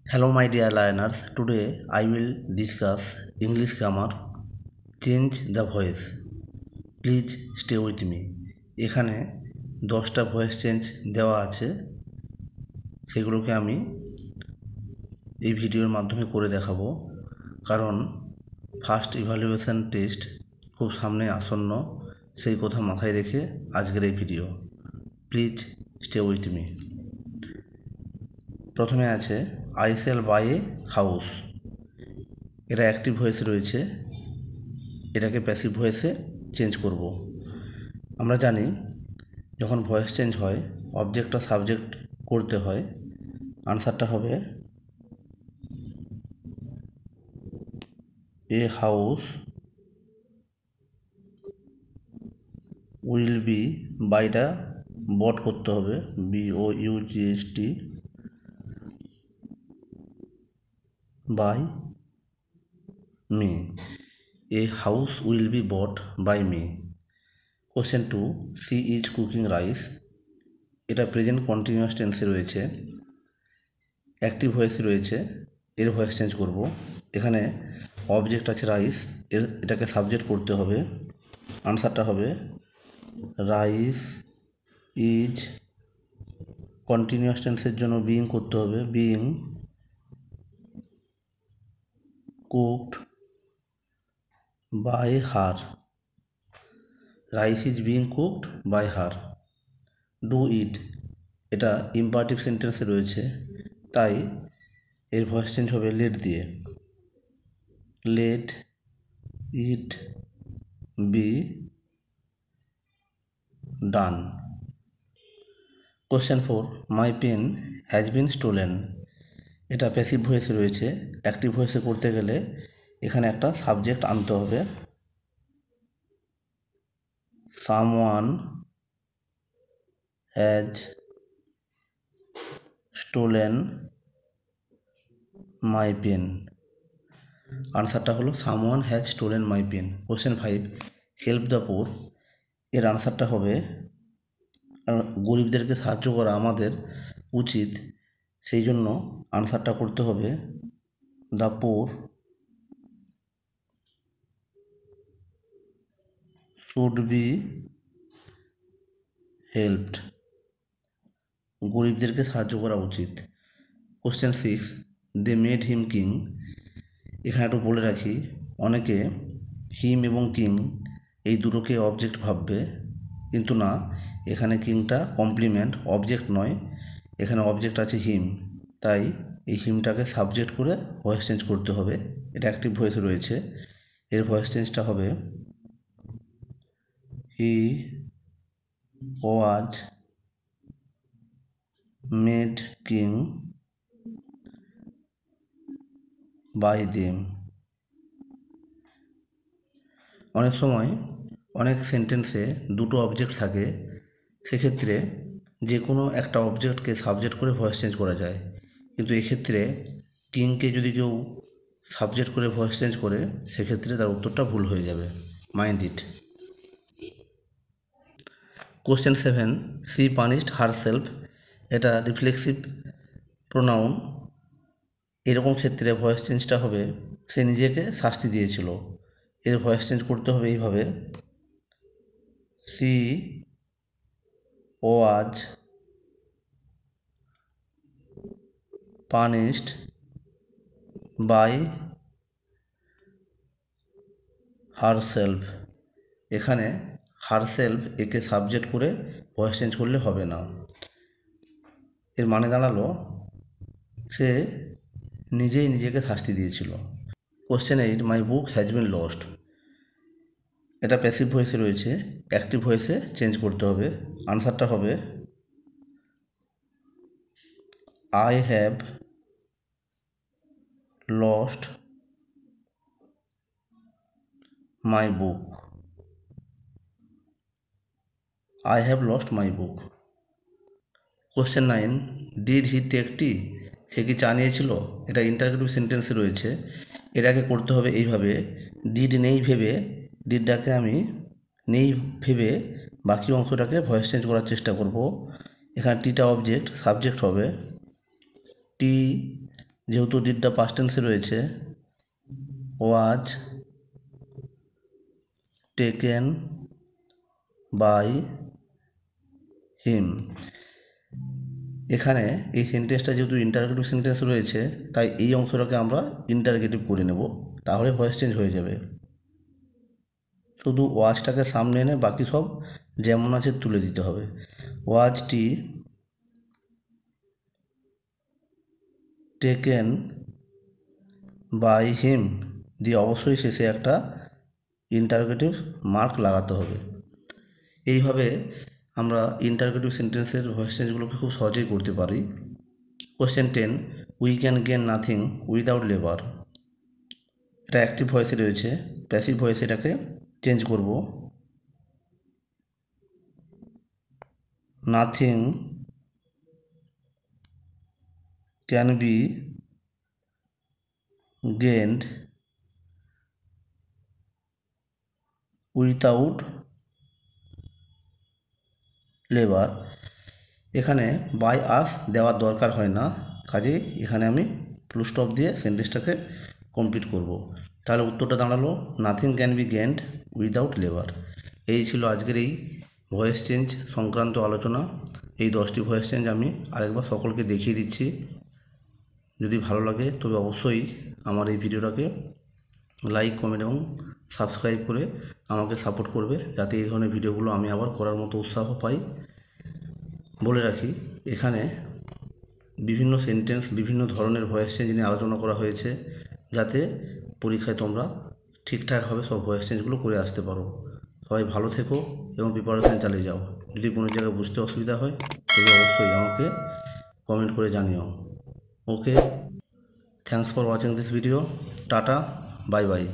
Hello my dear learners, today I will discuss English grammar, change the voice. Please stay with me. এখানে 10টা voice change দেওয়া আছে, সেগুলোকে আমি এই ভিডিওর মাধ্যমে করে দেখাবো। কারণ ফার্স্ট ইভ্যালুয়েশন টেস্ট খুব সামনে আসন্ন, সেই কথা মাথায় রেখে আজকের এই video. Please stay with me. প্রথমে আছে I shall buy a house. এটা অ্যাক্টিভ ভয়েসে রয়েছে, এটাকে প্যাসিভ ভয়েসে চেঞ্জ করব। আমরা জানি যখন ভয়েস চেঞ্জ হয় অবজেক্টটা সাবজেক্ট করতে হয়। আনসারটা হবে এ হাউস উইল বি, বাইটা বট করতে হবে, BOUGHT, by me. A house will be bought by me. Question 2, she is cooking rice. এটা প্রেজেন্ট কন্টিনিউয়াস টেন্সে রয়েছে, অ্যাক্টিভ ভয়েসে রয়েছে, এর ভয়েস চেঞ্জ করব। এখানে অবজেক্ট আছে রাইস, এটাকে সাবজেক্ট করতে হবে। আনসারটা হবে রাইস ইজ, কন্টিনিউয়াস টেন্সের জন্য বিইং করতে হবে, being cooked by her. Rice is being cooked by her. Do it, এটা ইম্পারেটিভ সেন্টেন্সে রয়েছে, তাই এর ভয়েস চেঞ্জ হবে লেট দিয়ে, let it be done. Question 4, my pen has been stolen. এটা প্যাসিভ ভয়েসে রয়েছে, অ্যাক্টিভ ভয়েসে করতে গেলে এখানে একটা সাবজেক্ট আনতে হবে। Someone has stolen my pen. আনসারটা হলো someone has stolen my pen. Question 5, help the poor. এর আনসারটা হবে গরিবদেরকে সাহায্য করা আমাদের উচিত, সেই জন্য আনসারটা করতে হবে the poor should be helped. গরিবদেরকে সাহায্য করা উচিত। Question 6, they made him king. এখানে একটু বলে রাখি, অনেকে হিম এবং কিং এই দুটোকে অবজেক্ট ভাববে, কিন্তু না, এখানে কিংটা কমপ্লিমেন্ট, অবজেক্ট নয়। এখানে অবজেক্ট আছে হিম, তাই এই হিমটাকে সাবজেক্ট করে ভয়েস চেঞ্জ করতে হবে। এটা অ্যাক্টিভ ভয়েসে রয়েছে, এর ভয়েস চেঞ্জটা হবে he was made king by them. অনেক সময় অনেক সেন্টেন্সে দুটো অবজেক্ট থাকে, সেক্ষেত্রে যে কোনো একটা অবজেক্টকে সাবজেক্ট করে ভয়েস চেঞ্জ করা যায়, কিন্তু এক্ষেত্রে কিংকে যদি কেউ সাবজেক্ট করে ভয়েস চেঞ্জ করে সেক্ষেত্রে তার উত্তরটা ভুল হয়ে যাবে, mind it. Question 7, she punished herself. এটা রিফ্লেক্সিভ প্রোনাউন, এরকম ক্ষেত্রে ভয়েস চেঞ্জটা হবে সে নিজেকে শাস্তি দিয়েছিল। এর ভয়েস চেঞ্জ করতে হবে এইভাবে, she was punished by herself. এখানে হার সেলফ একে সাবজেক্ট করে ভয়েস চেঞ্জ করলে হবে না। এর মানে দাঁড়ালো সে নিজেই নিজেকে শাস্তি দিয়েছিল। Question 8, my book has been lost. এটা প্যাসিভ ভয়েসে রয়েছে, অ্যাক্টিভ ভয়েসে চেঞ্জ করতে হবে। আনসারটা হবে I have lost my book. I have lost my book. Question 9, did he take tea. সে কি চা নিয়েছিল। এটা ইন্টারোগেটিভ সেন্টেন্সে রয়েছে, এটাকে করতে হবে এইভাবে, ডিড নেই ভেবে, ডিডটাকে আমি নেই ভেবে বাকি অংশটাকে ভয়েস চেঞ্জ করার চেষ্টা করব। এখানে টিটা অবজেক্ট, সাবজেক্ট হবে, টি যেহেতু ডিডটা পাস্ট টেন্সে রয়েছে, ওয়াজ টেকেন বাই হিম। এখানে এই সেন্টেন্সটা যেহেতু ইন্টারগেটিভ সেন্টেন্স রয়েছে, তাই এই অংশটাকে আমরা ইন্টারগেটিভ করে নেব, তাহলে ভয়েস চেঞ্জ হয়ে যাবে। শুধু ওয়াজটাকে সামনে এনে বাকি সব যেমন আছে তুলে দিতে হবে। ওয়াজটি টেকেন বাই হিম দিয়ে অবশ্যই শেষে একটা ইন্টারগেটিভ মার্ক লাগাতে হবে। এইভাবে আমরা ইন্টারগেটিভ সেন্টেন্সের ভয়েস চেঞ্জগুলোকে খুব সহজেই করতে পারি। Question 10, we can gain nothing without labour. এটা অ্যাক্টিভ ভয়েসে রয়েছে, প্যাসিভ ভয়েসে এটাকে চেঞ্জ করব। Nothing can be গেন্ড without labour. এখানে বাই আস দেওয়ার দরকার হয় না, কাজেই এখানে আমি ফুল স্টপ দিয়ে সেন্টেন্সটাকে কমপ্লিট করব। তাহলে উত্তরটা দাঁড়ালো nothing can be গেন্ড without labour. এই ছিল আজকের এই ভয়েস চেঞ্জ সংক্রান্ত আলোচনা। এই 10টি ভয়েস চেঞ্জ আমি আরেকবার সকলকে দেখিয়ে দিচ্ছি। যদি ভালো লাগে তবে অবশ্যই আমার এই ভিডিওটাকে লাইক, কমেন্ট এবং সাবস্ক্রাইব করে আমাকে সাপোর্ট করবে, যাতে এই ধরনের ভিডিওগুলো আমি আবার করার মতো উৎসাহ পাই। বলে রাখি, এখানে বিভিন্ন সেন্টেন্স, বিভিন্ন ধরনের ভয়েস চেঞ্জ নিয়ে আলোচনা করা হয়েছে, যাতে পরীক্ষায় তোমরা ঠিকঠাকভাবে সব ভয়েস চেঞ্জগুলো করে আসতে পারো। সবাই ভালো থেকো এবং প্রিপারেশান চালিয়ে যাও। যদি কোনো জায়গায় বুঝতে অসুবিধা হয় তবে অবশ্যই আমাকে কমেন্ট করে জানিও। Okay, thanks for watching this video. Tata, bye by.